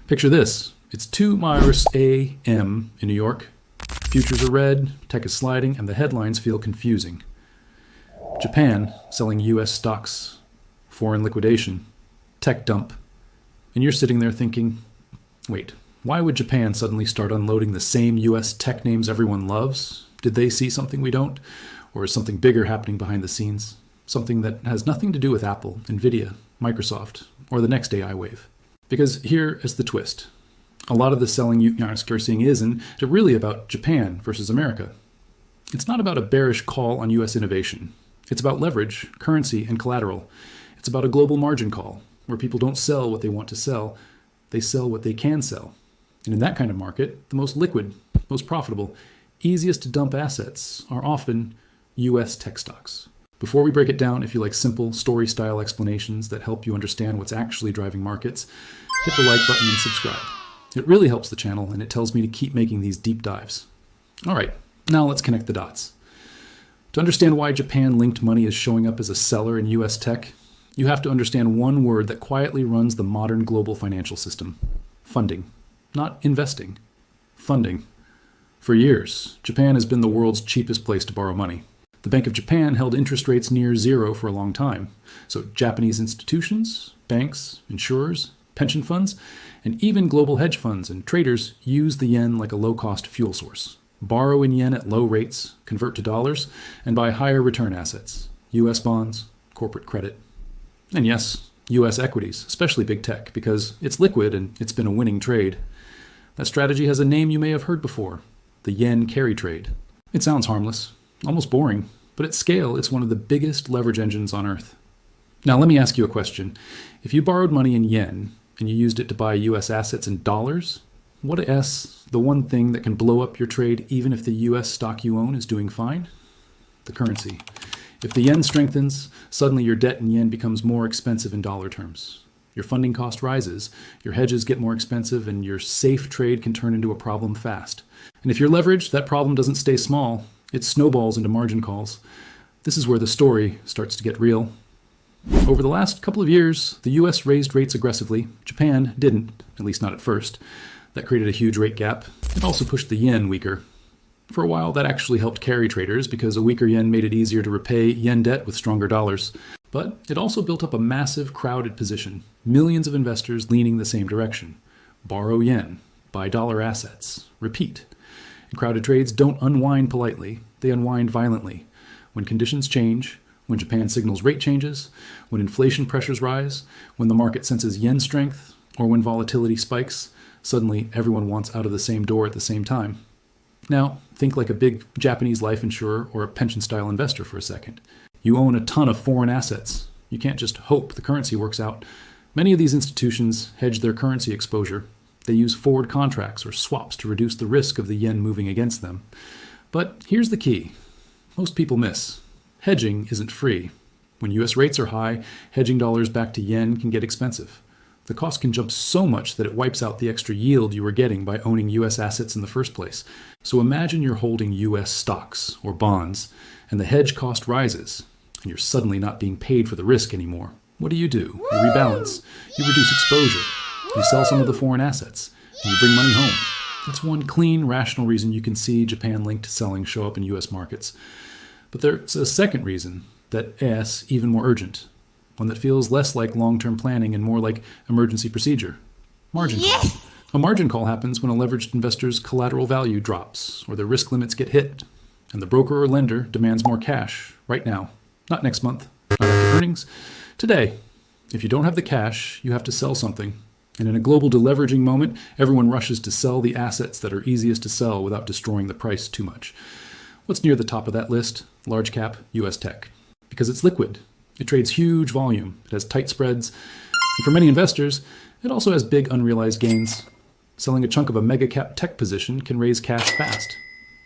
Picture this. It's 2 a.m. in New York. Futures are red, tech is sliding, and the headlines feel confusing. Japan selling US stocks, foreign liquidation, tech dump. And you're sitting there thinking, wait, why would Japan suddenly start unloading the same US tech names everyone loves? Did they see something we don't? Or is something bigger happening behind the scenes? Something that has nothing to do with Apple, Nvidia, Microsoft, or the next AI wave? Because here is the twist. A lot of the selling you're seeing isn't really about Japan versus America. It's not about a bearish call on US innovation. It's about leverage, currency, and collateral. It's about a global margin call, where people don't sell what they want to sell, they sell what they can sell. And in that kind of market, the most liquid, most profitable, easiest to dump assets are often US tech stocks. Before we break it down, if you like simple story-style explanations that help you understand what's actually driving markets, hit the like button and subscribe. It really helps the channel, and it tells me to keep making these deep dives. All right, now let's connect the dots. To understand why Japan-linked money is showing up as a seller in US tech, you have to understand one word that quietly runs the modern global financial system: funding. Not investing. Funding. For years, Japan has been the world's cheapest place to borrow money. The Bank of Japan held interest rates near zero for a long time. So Japanese institutions, banks, insurers, pension funds, and even global hedge funds and traders use the yen like a low-cost fuel source. Borrow in yen at low rates, convert to dollars, and buy higher return assets: US bonds, corporate credit. And yes, US equities, especially big tech, because it's liquid and it's been a winning trade. That strategy has a name you may have heard before: the yen carry trade. It sounds harmless, almost boring, but at scale, it's one of the biggest leverage engines on earth. Now, let me ask you a question. If you borrowed money in yen and you used it to buy US assets in dollars, what is the one thing that can blow up your trade even if the US stock you own is doing fine? The currency. If the yen strengthens, suddenly your debt in yen becomes more expensive in dollar terms. Your funding cost rises, your hedges get more expensive, and your safe trade can turn into a problem fast. And if you're leveraged, that problem doesn't stay small. It snowballs into margin calls. This is where the story starts to get real. Over the last couple of years, the US raised rates aggressively. Japan didn't, at least not at first. That created a huge rate gap. It also pushed the yen weaker. For a while, that actually helped carry traders because a weaker yen made it easier to repay yen debt with stronger dollars. But it also built up a massive crowded position, millions of investors leaning the same direction. Borrow yen, buy dollar assets, repeat. And crowded trades don't unwind politely, they unwind violently. When conditions change, when Japan signals rate changes, when inflation pressures rise, when the market senses yen strength, or when volatility spikes, suddenly everyone wants out of the same door at the same time. Now, think like a big Japanese life insurer or a pension-style investor for a second. You own a ton of foreign assets. You can't just hope the currency works out. Many of these institutions hedge their currency exposure. They use forward contracts or swaps to reduce the risk of the yen moving against them. But here's the key. Most people miss. Hedging isn't free. When US rates are high, hedging dollars back to yen can get expensive. The cost can jump so much that it wipes out the extra yield you were getting by owning US assets in the first place. So imagine you're holding US stocks or bonds, and the hedge cost rises, and you're suddenly not being paid for the risk anymore. What do? You rebalance. You reduce exposure. You sell some of the foreign assets, and you bring money home. That's one clean, rational reason you can see Japan-linked selling show up in US markets. But there's a second reason that is even more urgent. One that feels less like long-term planning and more like emergency procedure. Margin call. A margin call happens when a leveraged investor's collateral value drops or their risk limits get hit, and the broker or lender demands more cash right now, not next month, not after earnings, today. If you don't have the cash, you have to sell something. And in a global deleveraging moment, everyone rushes to sell the assets that are easiest to sell without destroying the price too much. What's near the top of that list? Large cap US tech. Because it's liquid. It trades huge volume, it has tight spreads, and for many investors, it also has big unrealized gains. Selling a chunk of a mega cap tech position can raise cash fast.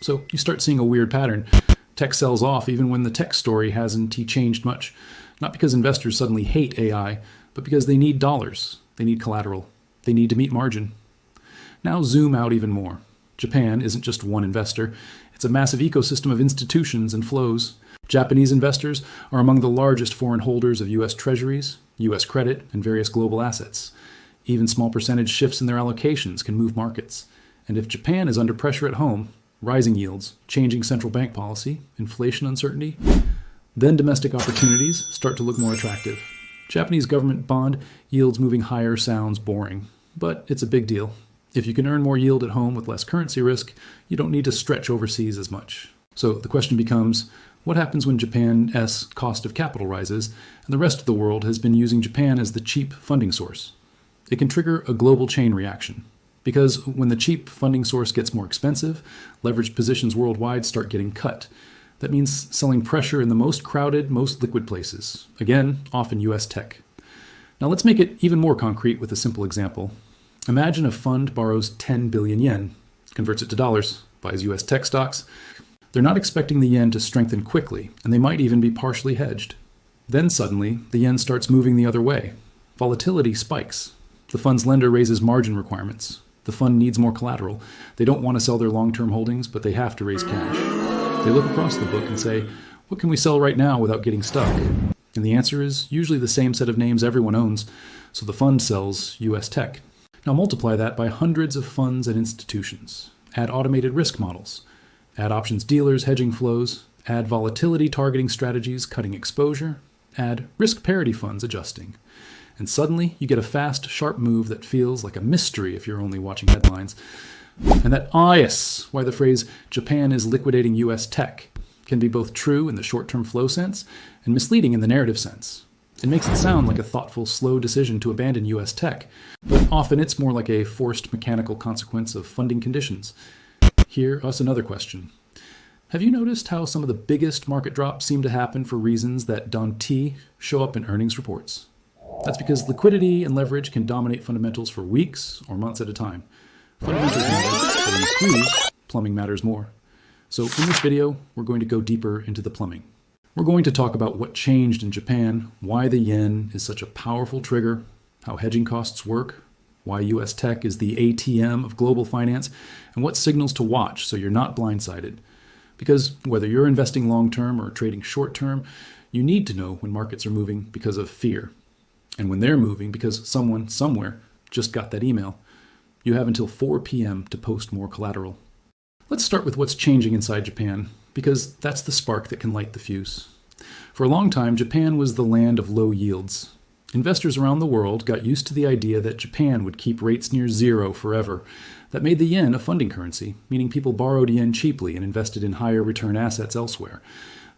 So you start seeing a weird pattern. Tech sells off even when the tech story hasn't changed much. Not because investors suddenly hate AI, but because they need dollars, they need collateral, they need to meet margin. Now zoom out even more. Japan isn't just one investor, it's a massive ecosystem of institutions and flows. Japanese investors are among the largest foreign holders of US treasuries, US credit, and various global assets. Even small percentage shifts in their allocations can move markets. And if Japan is under pressure at home, rising yields, changing central bank policy, inflation uncertainty, then domestic opportunities start to look more attractive. Japanese government bond yields moving higher sounds boring, but it's a big deal. If you can earn more yield at home with less currency risk, you don't need to stretch overseas as much. So the question becomes, what happens when Japan's cost of capital rises and the rest of the world has been using Japan as the cheap funding source? It can trigger a global chain reaction. Because when the cheap funding source gets more expensive, leveraged positions worldwide start getting cut. That means selling pressure in the most crowded, most liquid places. Again, often US tech. Now let's make it even more concrete with a simple example. Imagine a fund borrows 10 billion yen, converts it to dollars, buys US tech stocks. They're not expecting the yen to strengthen quickly, and they might even be partially hedged. Then suddenly, the yen starts moving the other way. Volatility spikes. The fund's lender raises margin requirements. The fund needs more collateral. They don't want to sell their long-term holdings, but they have to raise cash. They look across the book and say, what can we sell right now without getting stuck? And the answer is usually the same set of names everyone owns, so the fund sells US tech. Now multiply that by hundreds of funds and institutions. Add automated risk models. Add options dealers hedging flows. Add volatility targeting strategies cutting exposure. Add risk parity funds adjusting. And suddenly you get a fast, sharp move that feels like a mystery if you're only watching headlines. And that, yes, why the phrase Japan is liquidating US tech can be both true in the short-term flow sense and misleading in the narrative sense. It makes it sound like a thoughtful, slow decision to abandon US tech, but often it's more like a forced mechanical consequence of funding conditions. Here, us another question. Have you noticed how some of the biggest market drops seem to happen for reasons that don't show up in earnings reports? That's because liquidity and leverage can dominate fundamentals for weeks or months at a time. Fundamentals matter, but in a squeeze, plumbing matters more. So in this video, we're going to go deeper into the plumbing. We're going to talk about what changed in Japan, why the yen is such a powerful trigger, how hedging costs work, why US tech is the ATM of global finance, and what signals to watch so you're not blindsided. Because whether you're investing long-term or trading short-term, you need to know when markets are moving because of fear. And when they're moving because someone somewhere just got that email. You have until 4 p.m. to post more collateral. Let's start with what's changing inside Japan, because that's the spark that can light the fuse. For a long time, Japan was the land of low yields. Investors around the world got used to the idea that Japan would keep rates near zero forever. That made the yen a funding currency, meaning people borrowed yen cheaply and invested in higher return assets elsewhere.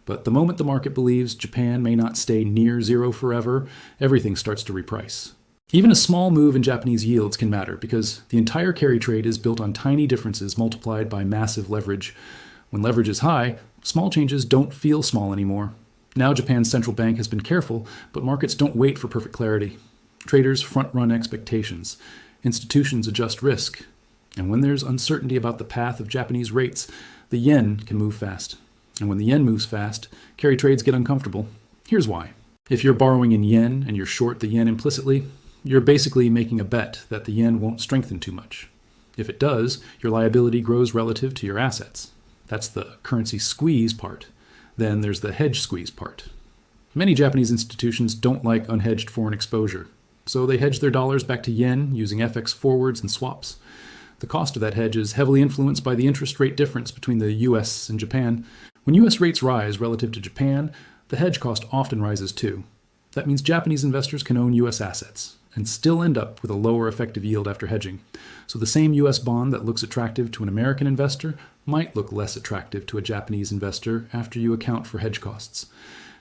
But the moment the market believes Japan may not stay near zero forever, everything starts to reprice. Even a small move in Japanese yields can matter because the entire carry trade is built on tiny differences multiplied by massive leverage. When leverage is high, small changes don't feel small anymore. Now Japan's central bank has been careful, but markets don't wait for perfect clarity. Traders front-run expectations. Institutions adjust risk. And when there's uncertainty about the path of Japanese rates, the yen can move fast. And when the yen moves fast, carry trades get uncomfortable. Here's why. If you're borrowing in yen and you're short the yen implicitly, you're basically making a bet that the yen won't strengthen too much. If it does, your liability grows relative to your assets. That's the currency squeeze part. Then there's the hedge squeeze part. Many Japanese institutions don't like unhedged foreign exposure, so they hedge their dollars back to yen using FX forwards and swaps. The cost of that hedge is heavily influenced by the interest rate difference between the US and Japan. When US rates rise relative to Japan, the hedge cost often rises too. That means Japanese investors can own US assets and still end up with a lower effective yield after hedging. So the same US bond that looks attractive to an American investor might look less attractive to a Japanese investor after you account for hedge costs.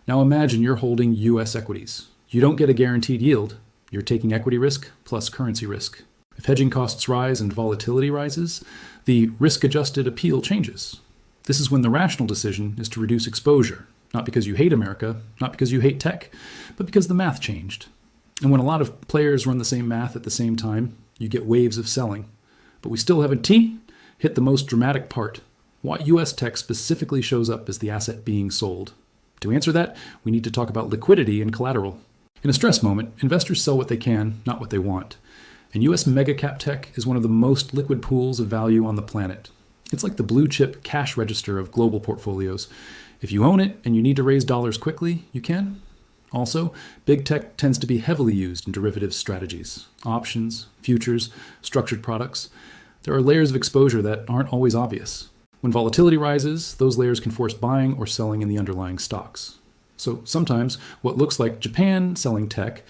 Now imagine you're holding US equities. You don't get a guaranteed yield. You're taking equity risk plus currency risk. If hedging costs rise and volatility rises, the risk-adjusted appeal changes. This is when the rational decision is to reduce exposure, not because you hate America, not because you hate tech, but because the math changed. And when a lot of players run the same math at the same time, you get waves of selling. But we still haven't hit the most dramatic part. What US tech specifically shows up as the asset being sold? To answer that, we need to talk about liquidity and collateral. In a stress moment, investors sell what they can, not what they want. And US mega-cap tech is one of the most liquid pools of value on the planet. It's like the blue-chip cash register of global portfolios. If you own it and you need to raise dollars quickly, you can. Also, big tech tends to be heavily used in derivative strategies, options, futures, structured products. There are layers of exposure that aren't always obvious. When volatility rises, those layers can force buying or selling in the underlying stocks. So sometimes what looks like Japan selling tech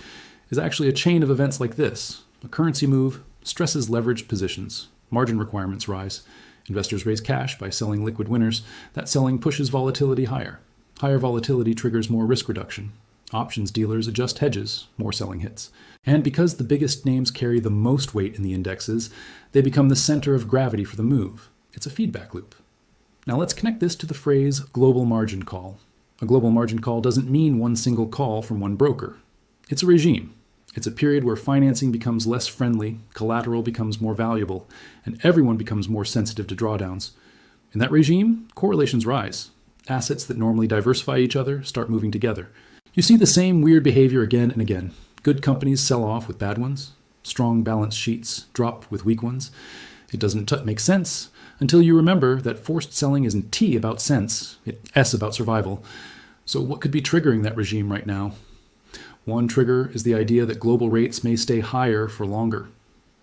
is actually a chain of events like this. A currency move stresses leveraged positions, margin requirements rise, investors raise cash by selling liquid winners. That selling pushes volatility higher. Higher volatility triggers more risk reduction. Options dealers adjust hedges, more selling hits. And because the biggest names carry the most weight in the indexes, they become the center of gravity for the move. It's a feedback loop. Now let's connect this to the phrase global margin call. A global margin call doesn't mean one single call from one broker. It's a regime. It's a period where financing becomes less friendly, collateral becomes more valuable, and everyone becomes more sensitive to drawdowns. In that regime, correlations rise. Assets that normally diversify each other start moving together. You see the same weird behavior again and again. Good companies sell off with bad ones. Strong balance sheets drop with weak ones. It doesn't make sense until you remember that forced selling isn't T about sense, it's S about survival. So what could be triggering that regime right now? One trigger is the idea that global rates may stay higher for longer.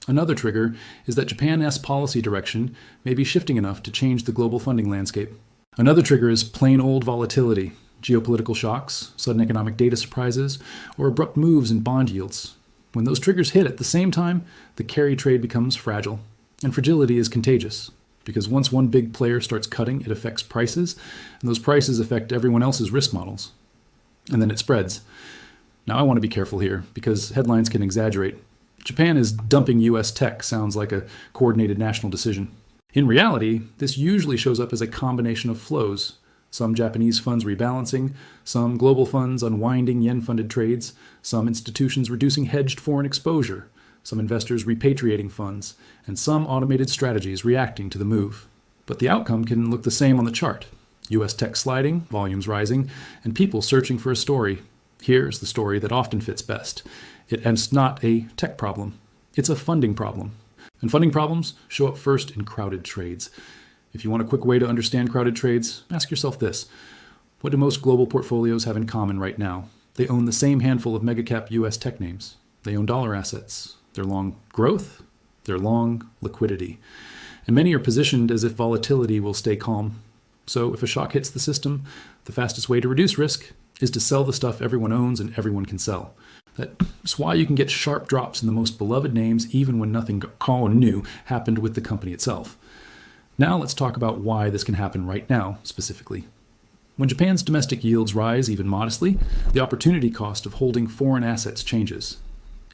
Another trigger is that Japan's policy direction may be shifting enough to change the global funding landscape. Another trigger is plain old volatility. Geopolitical shocks, sudden economic data surprises, or abrupt moves in bond yields. When those triggers hit at the same time, the carry trade becomes fragile. And fragility is contagious, because once one big player starts cutting, it affects prices, and those prices affect everyone else's risk models. And then it spreads. Now I want to be careful here, because headlines can exaggerate. Japan is dumping US tech sounds like a coordinated national decision. In reality, this usually shows up as a combination of flows. Some Japanese funds rebalancing, some global funds unwinding yen-funded trades, some institutions reducing hedged foreign exposure, some investors repatriating funds, and some automated strategies reacting to the move. But the outcome can look the same on the chart. US tech sliding, volumes rising, and people searching for a story. Here's the story that often fits best. It's not a tech problem. It's a funding problem. And funding problems show up first in crowded trades. If you want a quick way to understand crowded trades, ask yourself this. What do most global portfolios have in common right now? They own the same handful of mega-cap US tech names. They own dollar assets. They're long growth. They're long liquidity. And many are positioned as if volatility will stay calm. So if a shock hits the system, the fastest way to reduce risk is to sell the stuff everyone owns and everyone can sell. That's why you can get sharp drops in the most beloved names even when nothing new happened with the company itself. Now let's talk about why this can happen right now, specifically. When Japan's domestic yields rise even modestly, the opportunity cost of holding foreign assets changes.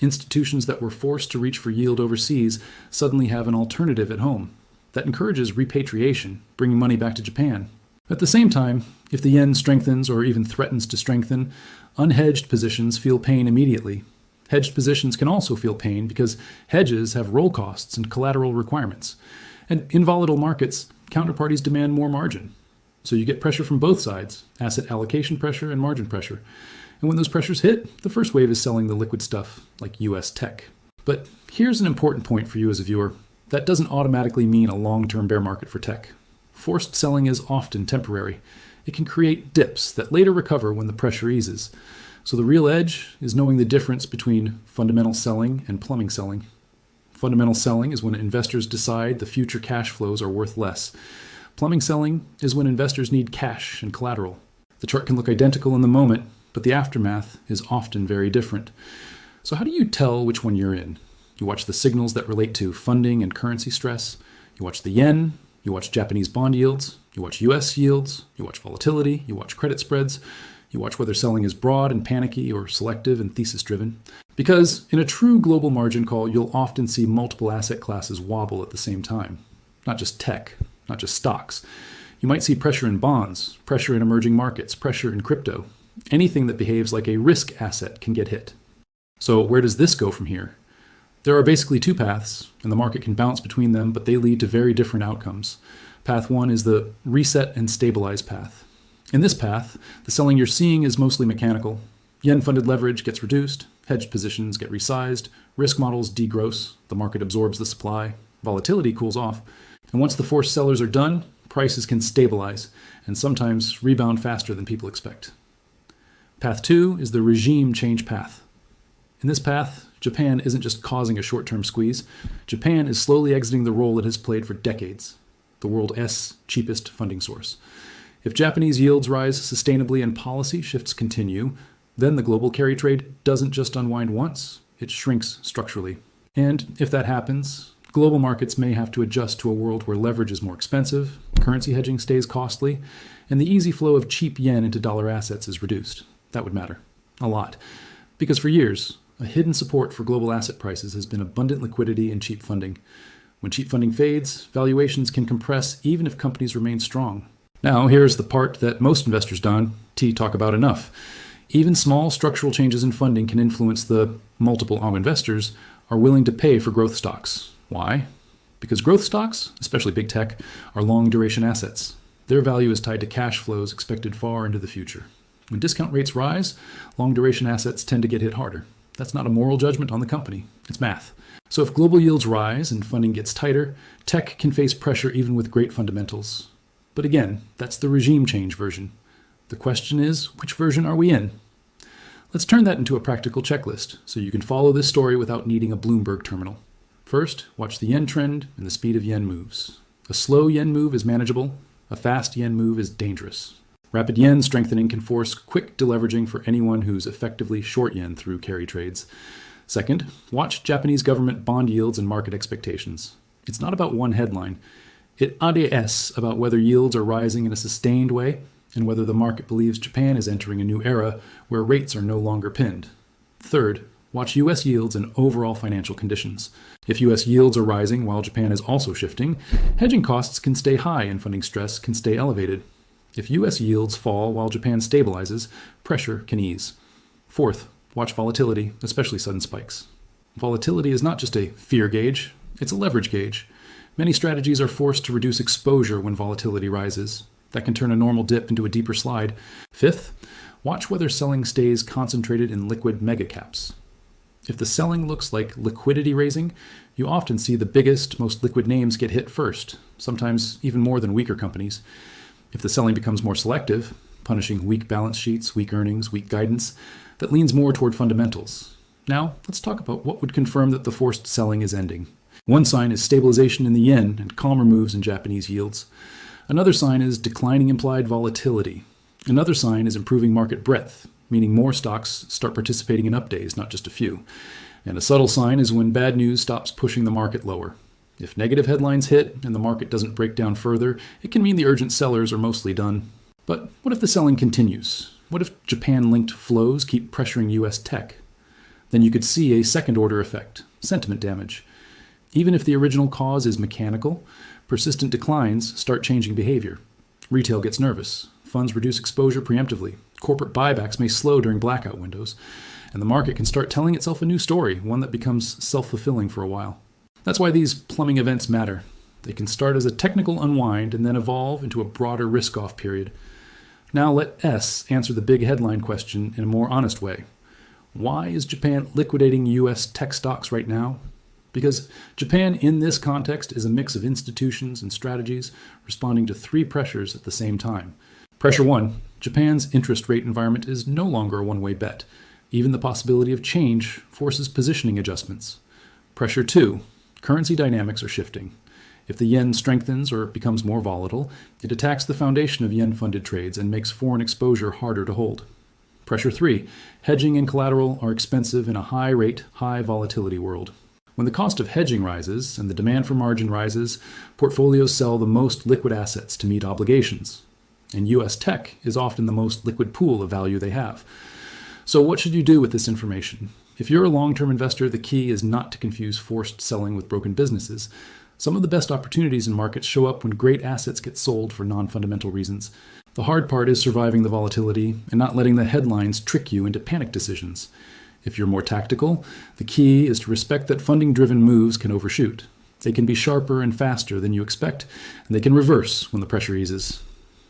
Institutions that were forced to reach for yield overseas suddenly have an alternative at home. That encourages repatriation, bringing money back to Japan. At the same time, if the yen strengthens or even threatens to strengthen, unhedged positions feel pain immediately. Hedged positions can also feel pain because hedges have roll costs and collateral requirements. And in volatile markets, counterparties demand more margin. So you get pressure from both sides, asset allocation pressure and margin pressure. And when those pressures hit, the first wave is selling the liquid stuff, like US tech. But here's an important point for you as a viewer. That doesn't automatically mean a long-term bear market for tech. Forced selling is often temporary. It can create dips that later recover when the pressure eases. So the real edge is knowing the difference between fundamental selling and plumbing selling. Fundamental selling is when investors decide the future cash flows are worth less. Plumbing selling is when investors need cash and collateral. The chart can look identical in the moment, but the aftermath is often very different. So how do you tell which one you're in? You watch the signals that relate to funding and currency stress. You watch the yen. You watch Japanese bond yields. You watch US yields. You watch volatility. You watch credit spreads. You watch whether selling is broad and panicky or selective and thesis-driven. Because in a true global margin call, you'll often see multiple asset classes wobble at the same time. Not just tech, not just stocks. You might see pressure in bonds, pressure in emerging markets, pressure in crypto. Anything that behaves like a risk asset can get hit. So where does this go from here? There are basically two paths, and the market can bounce between them, but they lead to very different outcomes. Path one is the reset and stabilize path. In this path, the selling you're seeing is mostly mechanical. Yen-funded leverage gets reduced, hedged positions get resized, risk models degross, the market absorbs the supply, volatility cools off, and once the forced sellers are done, prices can stabilize and sometimes rebound faster than people expect. Path 2 is the regime change path. In this path, Japan isn't just causing a short-term squeeze. Japan is slowly exiting the role it has played for decades, the world's cheapest funding source. If Japanese yields rise sustainably and policy shifts continue, then the global carry trade doesn't just unwind once, it shrinks structurally. And if that happens, global markets may have to adjust to a world where leverage is more expensive, currency hedging stays costly, and the easy flow of cheap yen into dollar assets is reduced. That would matter. A lot. Because for years, a hidden support for global asset prices has been abundant liquidity and cheap funding. When cheap funding fades, valuations can compress even if companies remain strong. Now, here's the part that most investors talk about enough. Even small structural changes in funding can influence the multiple investors are willing to pay for growth stocks. Why? Because growth stocks, especially big tech, are long-duration assets. Their value is tied to cash flows expected far into the future. When discount rates rise, long-duration assets tend to get hit harder. That's not a moral judgment on the company. It's math. So if global yields rise and funding gets tighter, tech can face pressure even with great fundamentals. But again, that's the regime change version. The question is, which version are we in? Let's turn that into a practical checklist so you can follow this story without needing a Bloomberg terminal. First, watch the yen trend and the speed of yen moves. A slow yen move is manageable. A fast yen move is dangerous. Rapid yen strengthening can force quick deleveraging for anyone who's effectively short yen through carry trades. Second, watch Japanese government bond yields and market expectations. It's not about one headline. It is about whether yields are rising in a sustained way and whether the market believes Japan is entering a new era where rates are no longer pinned. Third, watch U.S. yields and overall financial conditions. If U.S. yields are rising while Japan is also shifting, hedging costs can stay high and funding stress can stay elevated. If U.S. yields fall while Japan stabilizes, pressure can ease. Fourth, watch volatility, especially sudden spikes. Volatility is not just a fear gauge, it's a leverage gauge. Many strategies are forced to reduce exposure when volatility rises. That can turn a normal dip into a deeper slide. Fifth, watch whether selling stays concentrated in liquid megacaps. If the selling looks like liquidity raising, you often see the biggest, most liquid names get hit first, sometimes even more than weaker companies. If the selling becomes more selective, punishing weak balance sheets, weak earnings, weak guidance, that leans more toward fundamentals. Now, let's talk about what would confirm that the forced selling is ending. One sign is stabilization in the yen and calmer moves in Japanese yields. Another sign is declining implied volatility. Another sign is improving market breadth, meaning more stocks start participating in up days, not just a few. And a subtle sign is when bad news stops pushing the market lower. If negative headlines hit and the market doesn't break down further, it can mean the urgent sellers are mostly done. But what if the selling continues? What if Japan-linked flows keep pressuring U.S. tech? Then you could see a second-order effect, sentiment damage. Even if the original cause is mechanical, persistent declines start changing behavior. Retail gets nervous. Funds reduce exposure preemptively. Corporate buybacks may slow during blackout windows. And the market can start telling itself a new story, one that becomes self-fulfilling for a while. That's why these plumbing events matter. They can start as a technical unwind and then evolve into a broader risk-off period. Now let S answer the big headline question in a more honest way. Why is Japan liquidating U.S. tech stocks right now? Because Japan in this context is a mix of institutions and strategies responding to three pressures at the same time. Pressure one, Japan's interest rate environment is no longer a one-way bet. Even the possibility of change forces positioning adjustments. Pressure two, currency dynamics are shifting. If the yen strengthens or becomes more volatile, it attacks the foundation of yen-funded trades and makes foreign exposure harder to hold. Pressure three, hedging and collateral are expensive in a high-rate, high-volatility world. When the cost of hedging rises and the demand for margin rises, portfolios sell the most liquid assets to meet obligations. And U.S. tech is often the most liquid pool of value they have. So what should you do with this information? If you're a long-term investor, the key is not to confuse forced selling with broken businesses. Some of the best opportunities in markets show up when great assets get sold for non-fundamental reasons. The hard part is surviving the volatility and not letting the headlines trick you into panic decisions. If you're more tactical, the key is to respect that funding-driven moves can overshoot. They can be sharper and faster than you expect, and they can reverse when the pressure eases.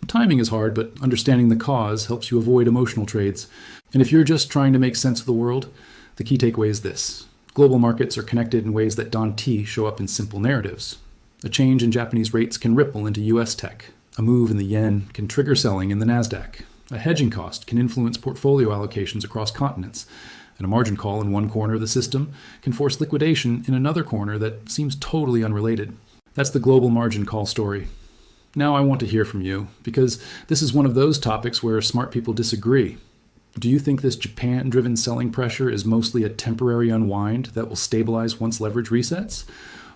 Timing is hard, but understanding the cause helps you avoid emotional trades. And if you're just trying to make sense of the world, the key takeaway is this. Global markets are connected in ways that don't show up in simple narratives. A change in Japanese rates can ripple into U.S. tech. A move in the yen can trigger selling in the Nasdaq. A hedging cost can influence portfolio allocations across continents, and a margin call in one corner of the system can force liquidation in another corner that seems totally unrelated. That's the global margin call story. Now I want to hear from you, because this is one of those topics where smart people disagree. Do you think this Japan-driven selling pressure is mostly a temporary unwind that will stabilize once leverage resets?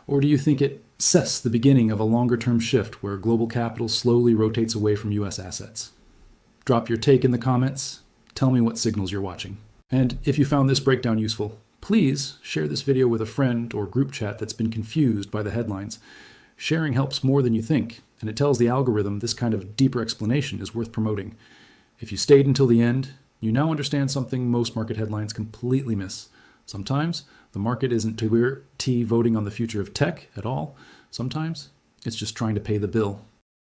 Or do you think it sets the beginning of a longer-term shift where global capital slowly rotates away from U.S. assets? Drop your take in the comments. Tell me what signals you're watching. And if you found this breakdown useful, please share this video with a friend or group chat that's been confused by the headlines. Sharing helps more than you think, and it tells the algorithm this kind of deeper explanation is worth promoting. If you stayed until the end, you now understand something most market headlines completely miss. Sometimes the market isn't voting on the future of tech at all. Sometimes it's just trying to pay the bill.